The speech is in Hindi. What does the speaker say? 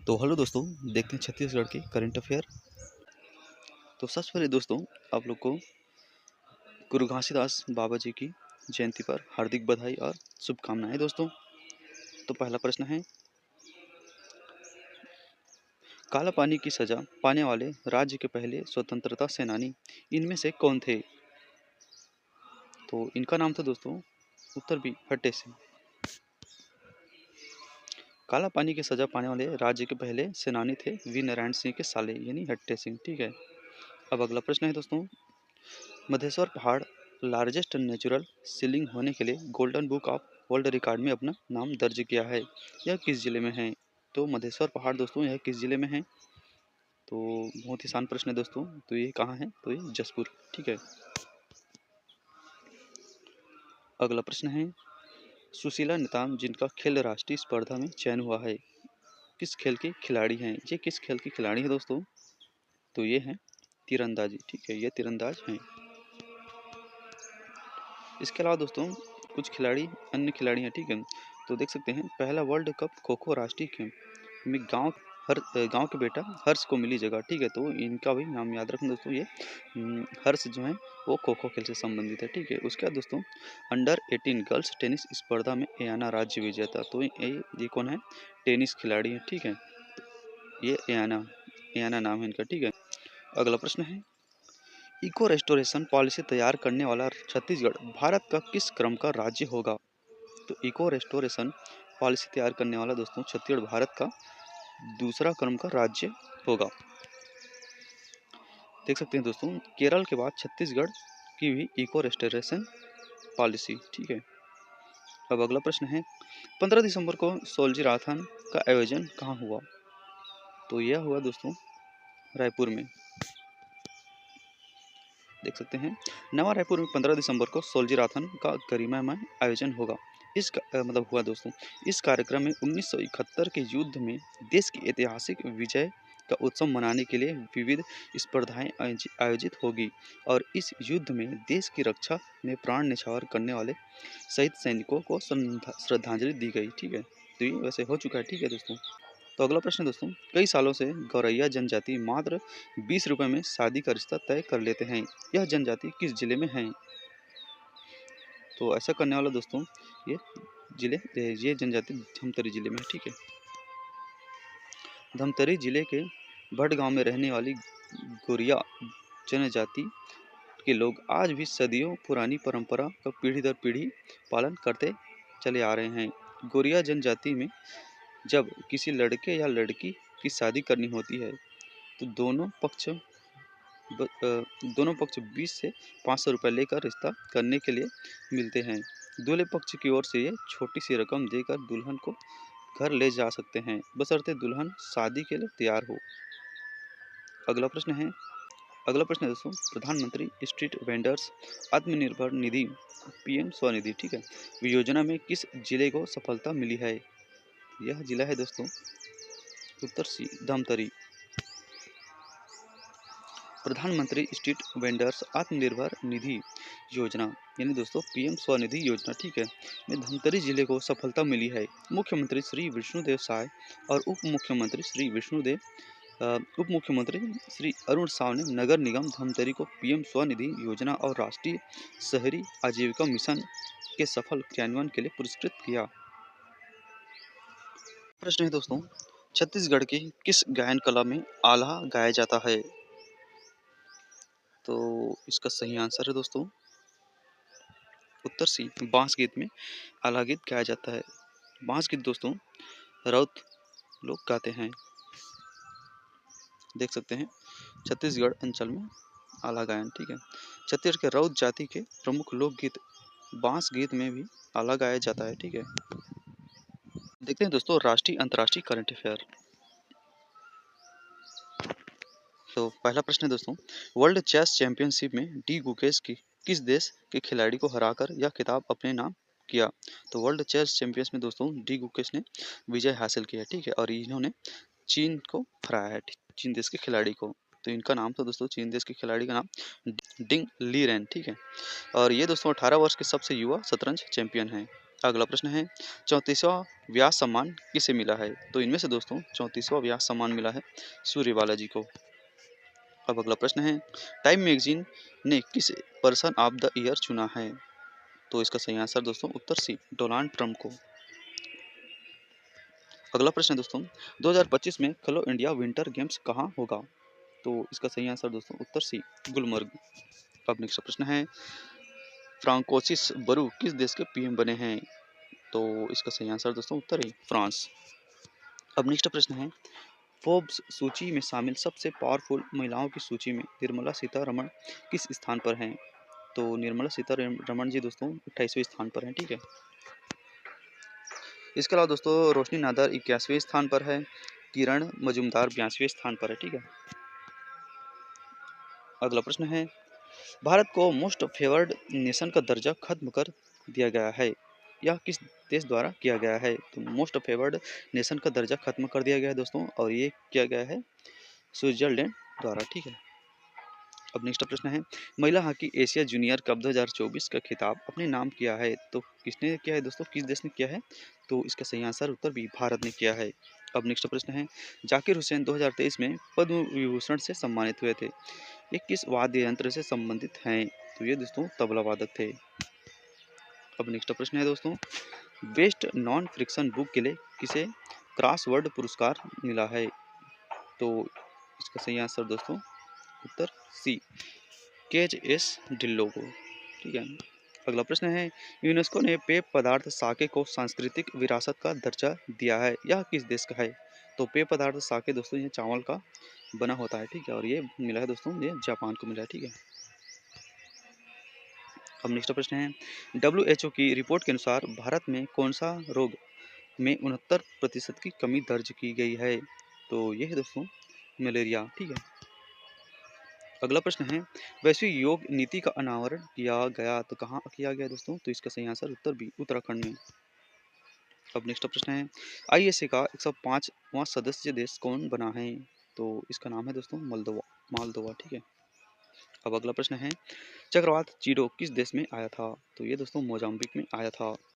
तो हेलो दोस्तों, देखते हैं छत्तीसगढ़ के करंट अफेयर। तो सबसे पहले दोस्तों, आप लोग को गुरु घासीदास बाबा जी की जयंती पर हार्दिक बधाई और शुभकामनाएं दोस्तों। तो पहला प्रश्न है, काला पानी की सजा पाने वाले राज्य के पहले स्वतंत्रता सेनानी इनमें से कौन थे? तो इनका नाम था दोस्तों उत्तर बी हट्टे सिंह। काला पानी की सजा पाने वाले राज्य के पहले सेनानी थे वी नारायण सिंह के साले यानी हट्टे सिंह। ठीक है, अब अगला प्रश्न है दोस्तों, मधेश्वर पहाड़ लार्जेस्ट नेचुरल सीलिंग होने के लिए golden book of world record में अपना नाम दर्ज किया है। यह किस जिले में है? तो मधेश्वर पहाड़ दोस्तों यह किस जिले में है? तो बहुत ही आसान प्रश्न है दोस्तों। तो ये कहाँ है? तो ये जसपुर। ठीक है, अगला प्रश्न है, सुशीला नेताम जिनका खेल राष्ट्रीय स्पर्धा में चयन हुआ है, किस खेल के खिलाड़ी हैं? ये किस खेल के खिलाड़ी हैं दोस्तों? तो ये हैं तीरंदाजी। ठीक है, ये तीरंदाज हैं। इसके अलावा दोस्तों कुछ खिलाड़ी अन्य खिलाड़ी हैं। ठीक है, तो देख सकते हैं पहला वर्ल्ड कप खो खो राष्ट्रीय खेल में गांव के बेटा हर्ष को मिली जगह। ठीक है, तो इनका भी नाम याद रखना दोस्तों। ये हर्ष जो है वो खो खो खेल से संबंधित है। ठीक है, उसके बाद दोस्तों अंडर 18 गर्ल्स टेनिस स्पर्धा में एयाना राज्य विजेता। तो ये कौन है? टेनिस खिलाड़ी है। ठीक है, ये एयाना नाम है इनका। ठीक है, अगला प्रश्न है, इको रेस्टोरेशन पॉलिसी तैयार करने वाला छत्तीसगढ़ भारत का किस क्रम का राज्य होगा? तो इको रेस्टोरेशन पॉलिसी तैयार करने वाला दोस्तों छत्तीसगढ़ भारत का दूसरा क्रम का राज्य होगा। देख सकते हैं दोस्तों केरल के बाद छत्तीसगढ़ की भी इको रेस्टोरेशन पॉलिसी। ठीक है, अब अगला प्रश्न है, 15 दिसंबर को सोल्जी राथन का आयोजन कहाँ हुआ? तो यह हुआ दोस्तों रायपुर में। देख सकते हैं नवा रायपुर में 15 दिसंबर को सोल्जी राथन का गरिमामय आयोजन होगा। मतलब हुआ दोस्तों। इस कार्यक्रम में 1971 के युद्ध में देश की ऐतिहासिक विजय का उत्सव मनाने के लिए विविध स्पर्धाएं आयोजित होगी और इस युद्ध में देश की रक्षा में प्राण न्यौछावर करने वाले शहीद सैनिकों को श्रद्धांजलि दी गई। ठीक है, तो ये वैसे हो चुका है। ठीक है दोस्तों, तो अगला प्रश्न दोस्तों, कई सालों से गौरैया जनजाति मात्र 20 रुपए में शादी का रिश्ता तय कर लेते हैं। यह जनजाति किस जिले में है? तो ऐसा करने वाला दोस्तों ये जनजाति धमतरी जिले में है। ठीक है, धमतरी जिले के भट गांव में रहने वाली गौरिया जनजाति के लोग आज भी सदियों पुरानी परंपरा का पीढ़ी दर पीढ़ी पालन करते चले आ रहे हैं। गौरिया जनजाति में जब किसी लड़के या लड़की की शादी करनी होती है तो दोनों पक्ष 20 से 500 रुपये लेकर रिश्ता करने के लिए मिलते हैं। दूल्हे पक्ष की ओर से ये छोटी सी रकम देकर दुल्हन को घर ले जा सकते हैं बशर्ते दुल्हन शादी के लिए तैयार हो। अगला प्रश्न है दोस्तों, प्रधानमंत्री street vendors Atmanirbhar Nidhi PM Svanidhi. ठीक है, योजना में किस जिले को सफलता मिली है? यह जिला है दोस्तों उत्तर सी धमतरी। प्रधानमंत्री स्ट्रीट वेंडर्स आत्मनिर्भर निधि योजना यानी दोस्तों पीएम स्वनिधि योजना। ठीक है, में धमतरी जिले को सफलता मिली है। मुख्यमंत्री श्री विष्णुदेव साय और उप मुख्यमंत्री श्री अरुण साव ने नगर निगम धमतरी को पीएम स्वनिधि योजना और राष्ट्रीय शहरी आजीविका मिशन के सफल क्रियान्वयन के लिए पुरस्कृत किया। प्रश्न है दोस्तों, छत्तीसगढ़ की किस गायन कला में आल्हा गाया जाता है? तो इसका सही आंसर है दोस्तों उत्तर सी बांस गीत में आल्हा गीत गाया जाता है। बांस गीत दोस्तों राउत लोग गाते हैं। देख सकते हैं छत्तीसगढ़ अंचल में आल्हा गायन। ठीक है, छत्तीसगढ़ के राउत जाति के प्रमुख लोकगीत बांस गीत में भी आल्हा गाया जाता है। ठीक है, देखते हैं दोस्तों राष्ट्रीय अंतर्राष्ट्रीय करंट अफेयर। तो पहला प्रश्न है दोस्तों, वर्ल्ड चेस चैंपियनशिप में डी गुकेश की किस देश के खिलाड़ी को हराकर यह खिताब अपने नाम किया? तो वर्ल्ड चेस चैंपियंस में दोस्तों डी गुकेश ने विजय हासिल किया। ठीक है, और इन्होंने चीन को हराया है, चीन देश के खिलाड़ी को। तो इनका नाम था दोस्तों, चीन देश के खिलाड़ी का नाम डिंग ली रेन। ठीक है, और ये दोस्तों 18 वर्ष के सबसे युवा शतरंज चैंपियन हैं। अगला प्रश्न है 34वां व्यास सम्मान किसे मिला है? तो इनमें से दोस्तों 34वां व्यास सम्मान मिला है सूर्यबाला जी को। अब अगला प्रश्न है टाइम मैगजीन ने किस पर्सन ऑफ द ईयर चुना है? तो इसका सही आंसर दोस्तों उत्तर सी डोनाल्ड ट्रंप को। अगला प्रश्न है दोस्तों 2025 में खेलो इंडिया विंटर गेम्स कहाँ होगा? तो इसका सही आंसर दोस्तों उत्तर सी गुलमर्ग। अब नेक्स्ट प्रश्न है फ्रांकोसिस बरू किस देश के पीएम बने हैं? तो इसका सही आंसर दोस्तों उत्तर है फ्रांस। अब नेक्स्ट प्रश्न है फोर्ब्स सूची में शामिल सबसे पावरफुल महिलाओं की सूची में निर्मला सीतारमण किस स्थान पर हैं? तो निर्मला सीतारमण जी दोस्तों 28वें स्थान पर हैं, ठीक है। इसके अलावा दोस्तों रोशनी नादर 21वें स्थान पर है, किरण मजूमदार 82वें स्थान पर है, ठीक है। अगला प्रश्न है भारत को मोस्ट फेवर्ड नेशन का दर्जा खत्म कर दिया गया है, यह किस देश द्वारा किया गया है? तो मोस्ट फेवर्ड नेशन का दर्जा खत्म कर दिया गया है दोस्तों, और ये किया गया है स्विट्जरलैंड द्वारा, ठीक है। अब नेक्स्ट प्रश्न है महिला हॉकी एशिया जूनियर कप 2024 का खिताब अपने नाम किया है, तो किसने किया है दोस्तों, किस देश ने किया है? तो इसका सही आंसर उत्तर बी भारत ने किया है। अब नेक्स्ट प्रश्न है जाकिर हुसैन 2023 में पद्म विभूषण से सम्मानित हुए थे, ये किस वाद्य यंत्र से संबंधित हैं? तो ये दोस्तों तबला वादक थे। अब नेक्स्ट प्रश्न है दोस्तों बेस्ट नॉन फ्रिक्शन बुक के लिए किसे क्रॉसवर्ड पुरस्कार मिला है? तो इसका सही आंसर दोस्तों उत्तर सी केज एस ढिल्लो को, ठीक है। अगला प्रश्न है यूनेस्को ने पेय पदार्थ साके को सांस्कृतिक विरासत का दर्जा दिया है, यह किस देश का है? तो पेय पदार्थ साके दोस्तों ये चावल का बना होता है, ठीक है, और ये मिला है दोस्तों ये जापान को मिला है, ठीक है। अब नेक्स्ट प्रश्न है WHO की रिपोर्ट के अनुसार भारत में कौन सा रोग में 69% की कमी दर्ज की गई है? तो ये है दोस्तों मलेरिया, ठीक है। अगला प्रश्न है वैश्विक योग नीति का अनावरण किया गया, तो कहाँ किया गया दोस्तों? तो इसका सही आंसर उत्तर बी उत्तराखंड में। अब नेक्स्ट प्रश्न है ISA का 105वां सदस्य देश कौन बना है? तो इसका नाम है दोस्तों मालदोवा, ठीक है। अब अगला प्रश्न है चक्रवात चीडो किस देश में आया था? तो ये दोस्तों मोजाम्बिक में आया था।